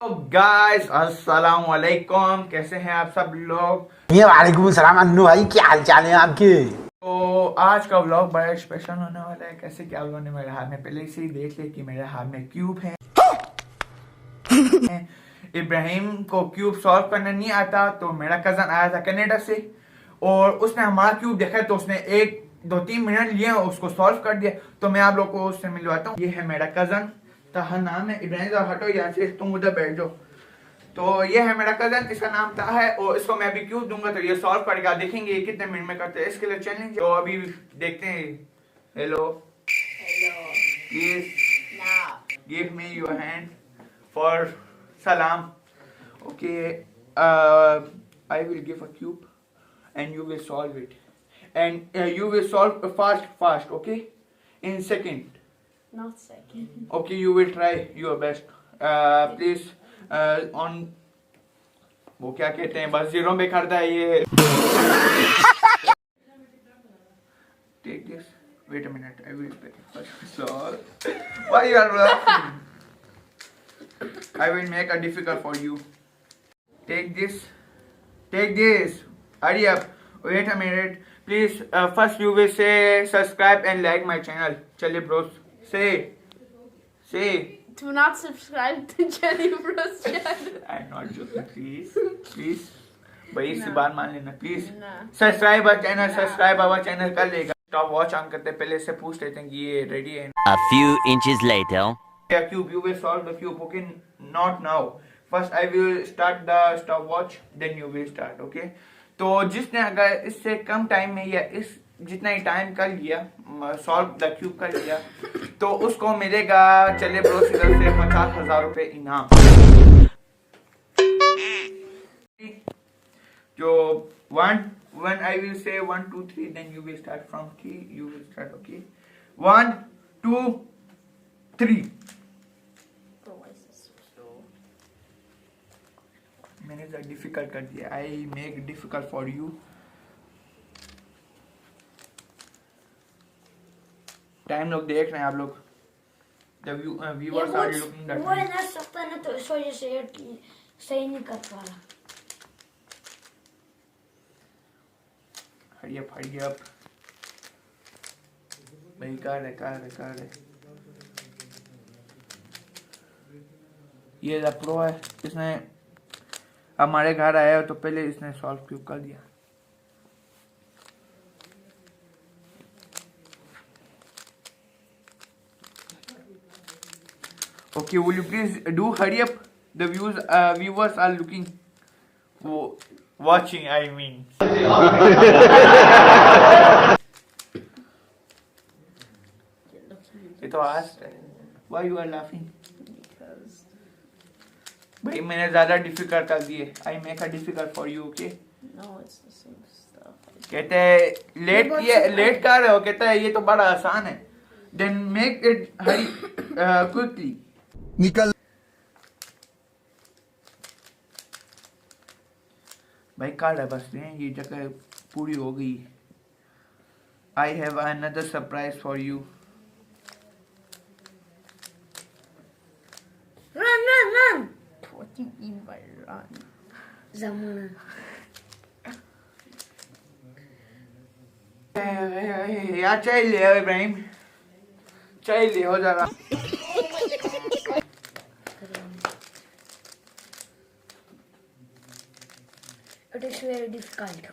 तो गाइस अस्सलाम वालेकुम, कैसे हैं आप सब लोग। ये वालेकुम सलाम अन्नू भाई, क्या हाल चाल है आपके। तो आज का व्लॉग बड़ा स्पेशल होने वाला है। कैसे क्या लोगों ने मेरे हाथ में पहले से ही देख लिया कि मेरे हाथ में क्यूब है। इब्राहिम को क्यूब सॉल्व करना नहीं आता, तो मेरा कजन आया था कनाडा से और उसने हमारा क्यूब देखा तो उसने 1-2-3 मिनट लिए और उसको सॉल्व कर दिया। तो मैं आप लोग को उससे मिलवाता हूँ। ये है मेरा कजन, ताहा नाम है। इब्राहिम हटो यहाँ से, तुम उधर बैठ जाओ। तो ये है मेरा कजन, इसका नाम ताहा है और इसको मैं अभी क्यूब दूंगा तो ये सॉल्व करेगा। देखेंगे ये कितने मिनट में करते हैं। इसके लिए चैलेंज तो अभी देखते हैं। Hello please give me your hand for salam. Okay, I will give a cube and you will solve it, and you will solve fast, okay, in second. Not second. Okay, you will try your best. Please on वो क्या कहते हैं, बस zero में करता है ये। Take this. Wait a minute. I will first solve. Why you are laughing? I will make it difficult for you. Take this. Take this. Hurry up. Wait a minute. Please, first you will say subscribe and like my channel. Chale bros. Say. Say. Do not subscribe to Jelly Bros channel. I'm not joking. Please. Please. भाई इसी बात मान लेना please. No. Subscribe our channel, subscribe our channel कर लेगा। Stop watch on करते पहले से पूछ लेते हैं कि ये रेडी है। A few inches later. Cube, you will solve the cube, okay? Not now. First I will start the stopwatch, then you will start, okay? तो जिसने अगर इससे कम टाइम में या इस जितना ही टाइम कर लिया सॉल्व द क्यूब कर लिया तो उसको मिलेगा, चले ब्रो, इधर से 50,000 रुपए इनाम। जो when I will say 1 2 3 then you will start from 3, you will start, okay? 1 2 3। मैंने तो डिफिकल्ट कर दिया। I make difficult for you. Time लोग देख रहे हैं आप लोग। The viewers are looking that वो ना सकता ना, तो इस वजह से सही नहीं कर पा रहा। हरी अप भाई, कार है। ये द प्रो है, इसने हमारे घर आया तो पहले इसने सॉल्व क्यूब कर दिया। Okay, will you please do hurry up? The viewers are looking, watching. I mean. ये तो आज why you are laughing? भाई मैंने ज्यादा डिफिकल्ट कर दिए। I make a difficult for you, okay? No, it's the same stuff. कहते हैं लेट कर रहे हो, कहता है ये तो बड़ा आसान है। Then make it hurry quickly. निकल भाई काट है बस, ये जगह पूरी हो गई। I have another surprise for you. Run. What do you mean by run? जमाना यार चाय ले आओ इब्राहिम, चाय ले हो जरा। It is very difficult.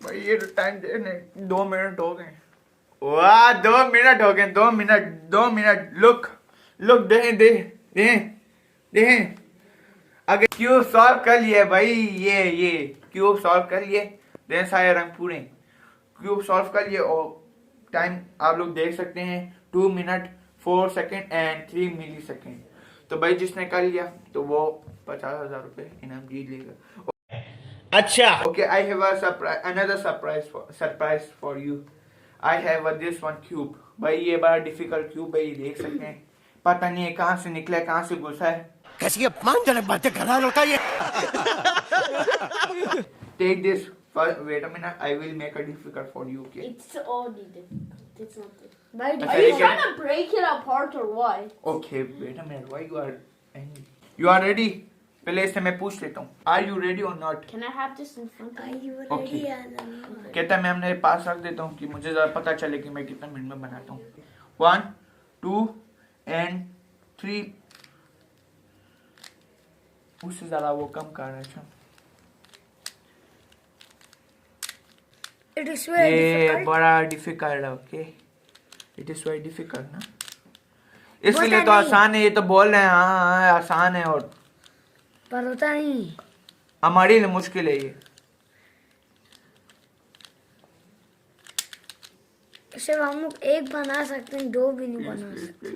भाई ये टाइम देने 2 मिनट हो गए। वाह 2 मिनट हो गए। 2 मिनट। लुक दे अगर क्यूब सॉल्व कर लिए भाई, ये क्यूब सॉल्व कर लिए, देन सारे रंग पूरे क्यूब सॉल्व कर लिए। और टाइम आप लोग देख सकते हैं 2 minute 4 second and 3 millisecond. तो भाई जिसने कर लिया तो वो 50,000 रुपए इनाम जीत लेगा। अच्छा। Okay, I have another surprise for you. I have this one cube. भाई ये बड़ा डिफिकल्ट क्यूब है, ये देख सकते हैं। पता नहीं है कहाँ से निकला है, कहाँ से घुसा है। कैसी अपमानजनक बातें कर रहा होता ये। Take this. Wait a minute. I will make it difficult for you. Okay. It's already difficult. It's not difficult. Why अच्छा, are you ये trying to break it apart or what? Okay, wait a minute. Why you are ready? पहले इससे मैं पूछ लेता हूँ. Are you ready or not? Can I have this in front of Are you? you Okay. ready, Anna? कहता है मैं अपने पास रख देता हूँ कि मुझे ज़रा पता चले कि मैं कितने मिनट में बनाता हूँ. 1, 2 and 3. उससे ज़रा वो कम कर रहा है. अच्छा. It is very ये difficult. बड़ा डिफिकल्ट है. Okay, it is very difficult ना. इसलिए होता तो नहीं। आसान है. ये तो बोल रहे हैं हाँ आसान है और पर होता नहीं. हमारे लिए मुश्किल है ये. सिर्फ हम लोग एक बना सकते हैं, दो भी नहीं बना सकते.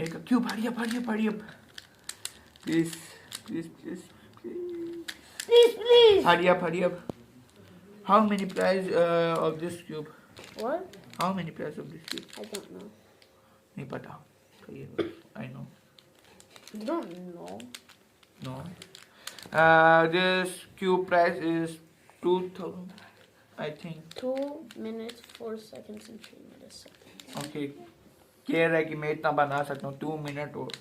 एक cube. Hurry up please please please Please. hurry up. How many price of this cube? What? How many price of this cube? I don't know. नहीं पता. I know. You don't know. No. This cube price is 2000, I think. 2 minutes, 4 seconds, and 3 minutes. Okay. कह रहा है कि मैं इतना बना सकता हूँ 2 मिनट और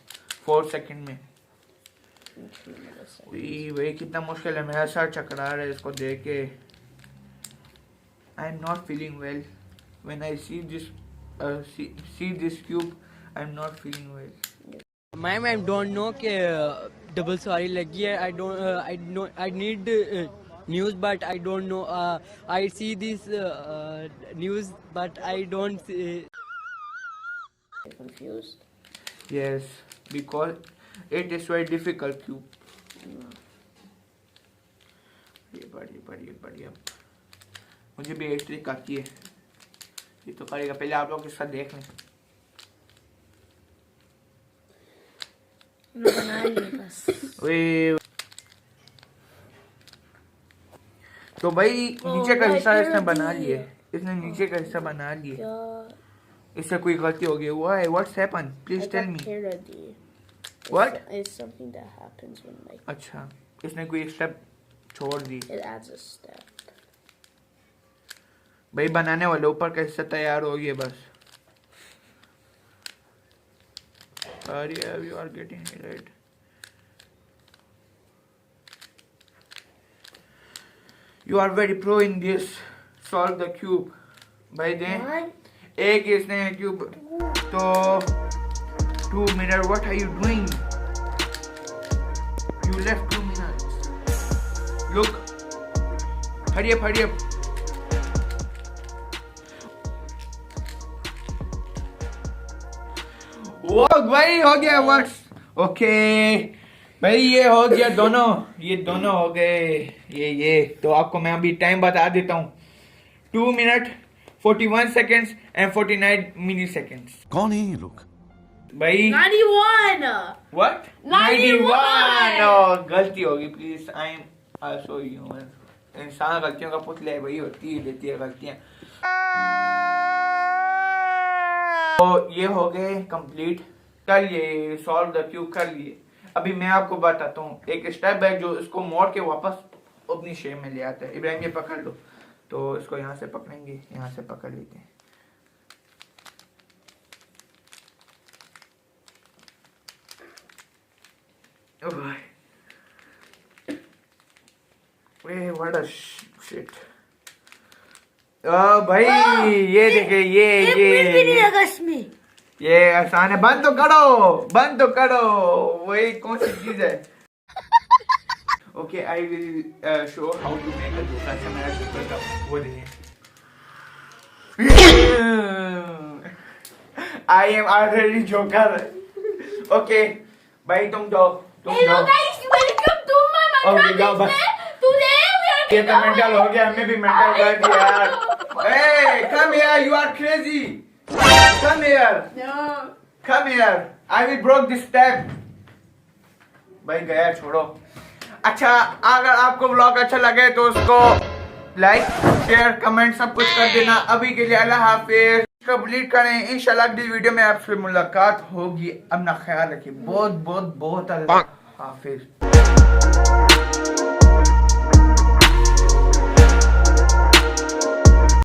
4 सेकंड में. And 3 minutes. वही कितना मुश्किल है. मेरा सर चकरा रहा है इसको देख के. I am not feeling well. When I see this cube, I am not feeling well. Ma'am, I don't know कि double sorry लगी है. I need news, but I don't know. I see this news, but I don't see. Confused. Yes, because it is very difficult cube. बढ़िया. मुझे भी एक trick आती है. ये तो करेगा. पहले आप लोग इसका देख लें. मैं बना लिए बस. वे तो भाई नीचे का हिस्सा इसने बना लिए. इसने नीचे का हिस्सा बना लिए. इससे कोई गलती हो गई. Why? What's happened? Please tell me. Parody. What? It's something that happens when like अच्छा, इसने कोई एक स्टेप छोड़ दी. it adds a step. भाई बनाने वाले ऊपर का हिस्सा तैयार हो गया बस. You are getting it right. You are very pro in this. Solve the cube. भाई दे. One, एक इसने क्यूब तो 2 minutes. What are you doing? You left 2 minutes. Look. Hurry up. वो भाई हो गया वर्क्स. ओके भाई ये हो गया दोनों. ये दोनों हो गए. ये तो आपको मैं अभी टाइम बता देता हूँ. 2 minutes 41 seconds and 49 milliseconds. कौन है ये लोग? भाई 91! What? 91! Oh, गलती होगी please. I am also human. इंसान गलतियों का पुतला है. वही होती है गलतियां. तो ये हो गए कंप्लीट. कर लिए. सॉल्व द क्यूब कर लिए. अभी मैं आपको बताता हूँ एक स्टेप है जो इसको मोड़ के वापस अपनी शेप में ले आता है. इब्राहिम ये पकड़ लो. तो इसको यहाँ से पकड़ेंगे. यहाँ से पकड़ लेते हैं. What a shit. भाई ये देखे. एक मिनट भी नहीं ये लगा इसमें. ये आसान है. बंद तो करो. वही कौन सी चीज है. Okay I will show how to make a joker. अच्छा मेरा जोकर का वो देखिए. I am already joker. Okay भाई तुम जाओ. Hello guys, welcome to my Okay, जाओ बस. Today we are ये तो मेंटल हो गया. हमें भी मेंटल कर दिया यार. Hey, come here. You are crazy. Come here. No. Come here. I will break this step. भाई गया छोड़ो. अच्छा अगर आपको व्लॉग अच्छा लगे तो उसको लाइक शेयर कमेंट सब कुछ कर देना. अभी के लिए अल्लाह हाफिज. कंप्लीट करें. इंशाल्लाह अगली वीडियो में आपसे मुलाकात होगी. अपना ख्याल रखिए. बहुत अल्लाह हाफिज.